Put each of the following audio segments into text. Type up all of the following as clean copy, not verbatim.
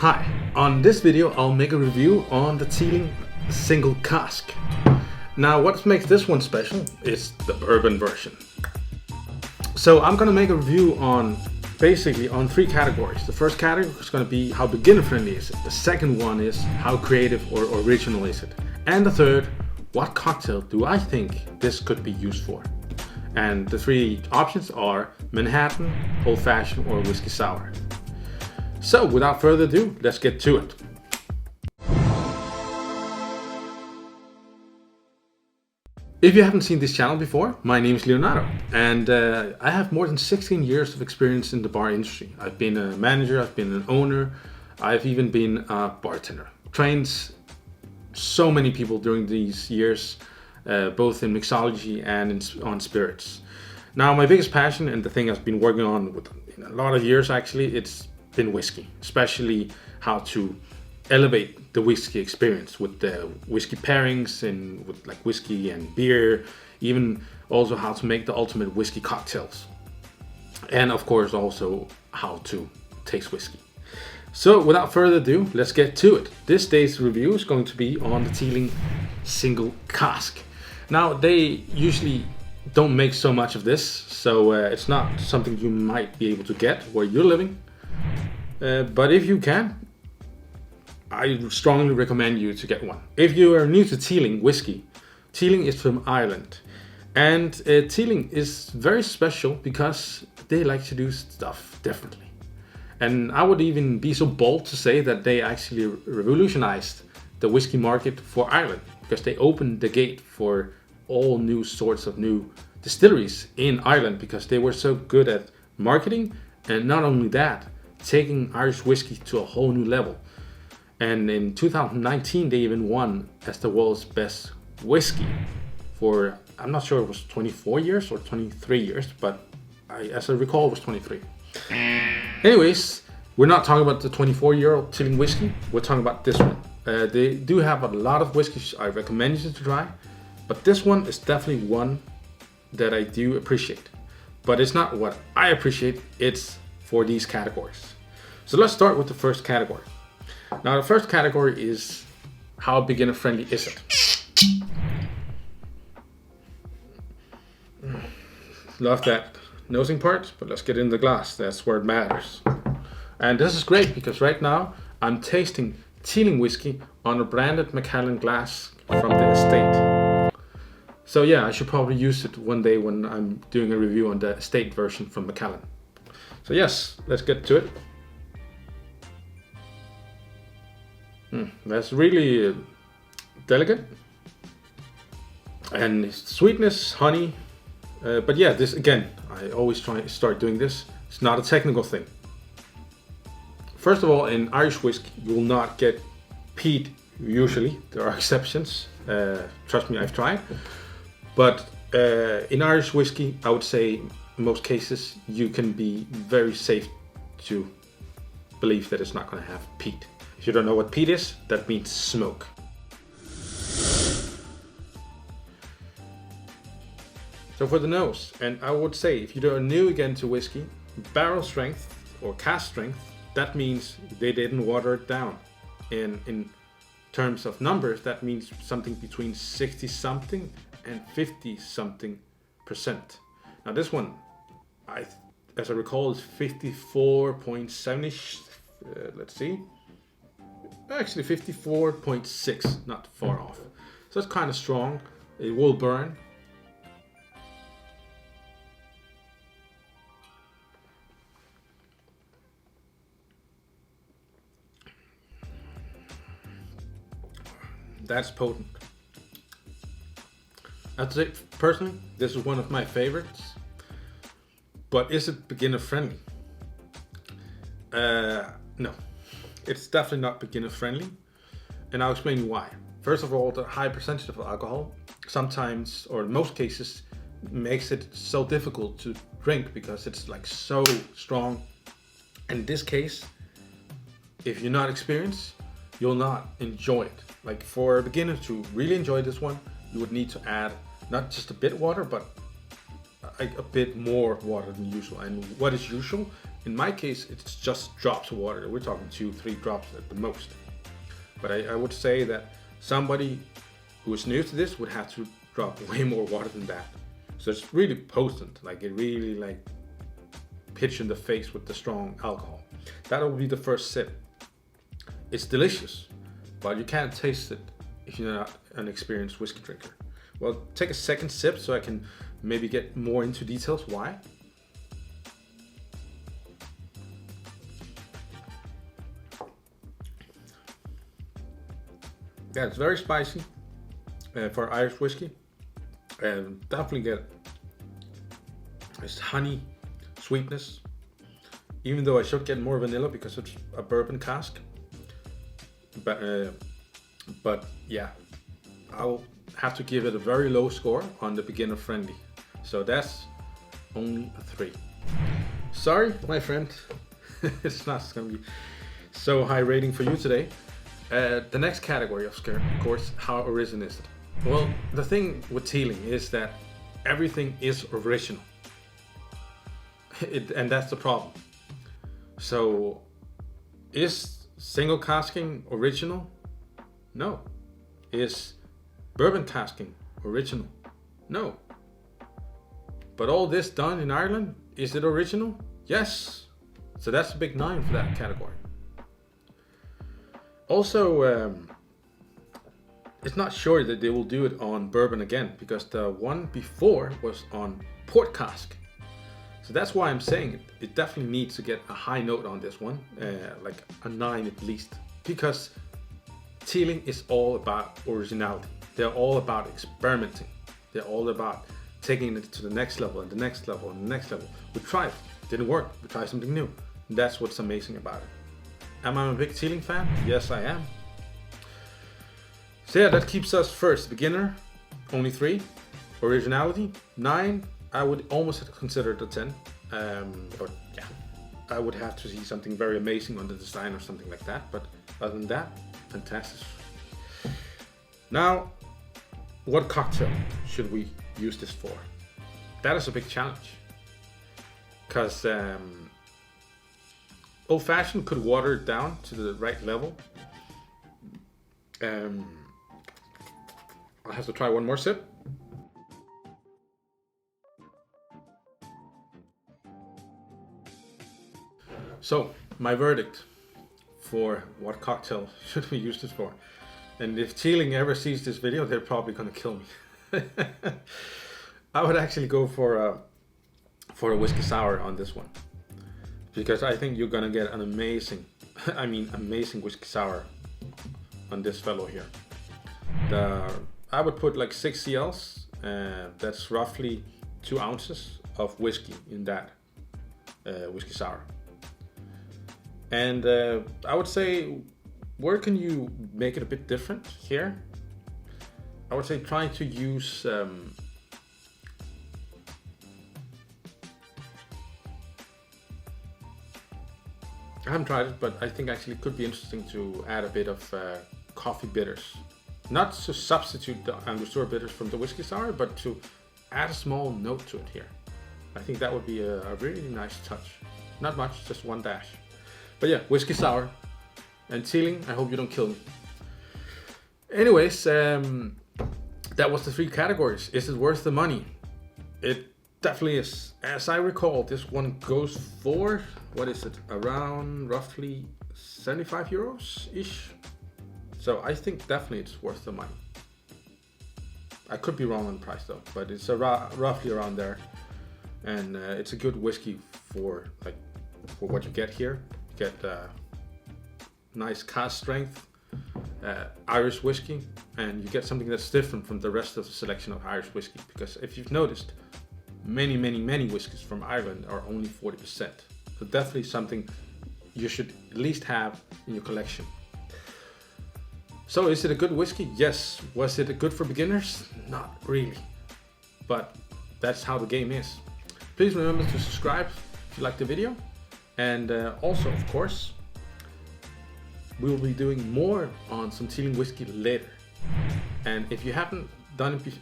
Hi, on this video I'll make a review on the Teeling Single Cask. Now what makes this one special is the bourbon version. So I'm gonna make a review on basically on three categories. The first category is gonna be how beginner friendly is it. The second one is how creative or original is it. And the third, what cocktail do I think this could be used for? And the three options are Manhattan, Old Fashioned or Whiskey Sour. So without further ado, let's get to it. If you haven't seen this channel before, my name is Leonardo and I have more than 16 years of experience in the bar industry. I've been a manager, I've been an owner, I've even been a bartender. Trained so many people during these years, both in mixology and on spirits. Now my biggest passion and the thing I've been working on with in a lot of years actually, it's been whiskey, especially how to elevate the whiskey experience with the whiskey pairings and with like whiskey and beer, even also how to make the ultimate whiskey cocktails, and of course also how to taste whiskey. So without further ado, let's get to it. This day's review is going to be on the Teeling Single Cask. Now they usually don't make so much of this, so it's not something you might be able to get where you're living. But if you can, I strongly recommend you to get one. If you are new to Teeling whiskey, Teeling is from Ireland. And Teeling is very special because they like to do stuff differently. And I would even be so bold to say that they actually revolutionized the whiskey market for Ireland, because they opened the gate for all new sorts of new distilleries in Ireland, because they were so good at marketing, and not only that, taking Irish whiskey to a whole new level. And in 2019 they even won as the world's best whiskey for, I'm not sure it was 24 years or 23 years, but as I recall it was 23. Anyways, we're not talking about the 24-year-old Teeling whiskey, we're talking about this one. They do have a lot of whiskeys I recommend you to try, but this one is definitely one that I do appreciate. But it's not what I appreciate, it's for these categories. So let's start with the first category. Now the first category is how beginner friendly is it? Love that nosing part, but let's get in the glass, that's where it matters. And this is great because right now I'm tasting Teeling whiskey on a branded Macallan glass from the estate. So yeah, I should probably use it one day when I'm doing a review on the estate version from Macallan. So yes, let's get to it. That's really delicate, and sweetness, honey, but yeah, this again, I always try to start doing this. It's not a technical thing. First of all, in Irish whiskey, you will not get peat usually. There are exceptions. Trust me, I've tried. But in Irish whiskey, I would say in most cases you can be very safe to believe that it's not going to have peat. If you don't know what peat is, that means smoke. So for the nose, and I would say if you are new again to whiskey, barrel strength or cask strength, that means they didn't water it down. In terms of numbers, that means something between 60 something and 50 something %. Now this one, as I recall, is 54.7ish. Let's see. Actually 54.6, not far off. So it's kind of strong. It will burn. That's potent. I have to say, personally, this is one of my favorites. But is it beginner friendly? No. It's definitely not beginner friendly, and I'll explain you why. First of all, the high percentage of alcohol sometimes, or in most cases, makes it so difficult to drink because it's like so strong. In this case, if you're not experienced, you'll not enjoy it. Like for a beginner to really enjoy this one, you would need to add not just a bit water, but a bit more water than usual. And what is usual In my case, it's just drops of water. We're talking 2-3 drops at the most. But I would say that somebody who is new to this would have to drop way more water than that. So it's really potent, like it really like pitch in the face with the strong alcohol. That'll be the first sip. It's delicious, but you can't taste it if you're not an experienced whiskey drinker. Well, take a second sip so I can maybe get more into details why. Yeah, it's very spicy for Irish whiskey. And definitely get this honey sweetness, even though I should get more vanilla because it's a bourbon cask. But yeah, I'll have to give it a very low score on the beginner friendly. So that's only a 3. Sorry, my friend, it's not going to be so high rating for you today. The next category, of course, how original is it? Well, the thing with Teeling is that everything is original. And that's the problem. So, is single casking original? No. Is bourbon casking original? No. But all this done in Ireland, is it original? Yes. So that's a big 9 for that category. Also, it's not sure that they will do it on bourbon again because the one before was on port cask. So that's why I'm saying it definitely needs to get a high note on this one, like a 9 at least, because Teeling is all about originality. They're all about experimenting. They're all about taking it to the next level and the next level and the next level. We tried it, didn't work. We tried something new. And that's what's amazing about it. Am I a big Teeling fan? Yes, I am. So yeah, that keeps us first. Beginner, only 3. Originality, 9. I would almost consider it a 10. But yeah, I would have to see something very amazing on the design or something like that. But other than that, fantastic. Now, what cocktail should we use this for? That is a big challenge. Because Old Fashioned could water it down to the right level. I'll have to try one more sip. So, my verdict for what cocktail should we use this for? And if Teeling ever sees this video, they're probably gonna kill me. I would actually go for a whiskey sour on this one, because I think you're gonna get an amazing, amazing whiskey sour on this fellow here. I would put like 6 CLs. That's roughly 2 ounces of whiskey in that whiskey sour. And I would say, where can you make it a bit different here? I would say try to use I haven't tried it, but I think actually it could be interesting to add a bit of coffee bitters. Not to substitute the connoisseur bitters from the whiskey sour, but to add a small note to it here. I think that would be a really nice touch. Not much, just 1 dash. But yeah, whiskey sour and Teeling, I hope you don't kill me. Anyways, that was the 3 categories. Is it worth the money? It definitely is. As I recall, this one goes for, what is it, around roughly 75 euros-ish. So I think definitely it's worth the money. I could be wrong on price though, but it's roughly around there. And it's a good whiskey for what you get here. You get nice cask strength, Irish whiskey, and you get something that's different from the rest of the selection of Irish whiskey. Because if you've noticed, many whiskeys from Ireland are only 40%. So definitely something you should at least have in your collection. So is it a good whiskey? Yes. Was it good for beginners? Not really. But that's how the game is. Please remember to subscribe if you like the video. And also, of course, we will be doing more on some Teeling whiskey later. And if you haven't done it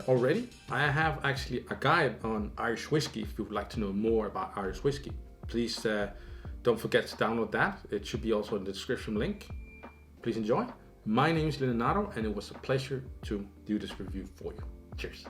already, I have actually a guide on Irish whiskey if you would like to know more about Irish whiskey. Please don't forget to download that. It should be also in the description link. Please enjoy. My name is Leonardo, and it was a pleasure to do this review for you. Cheers.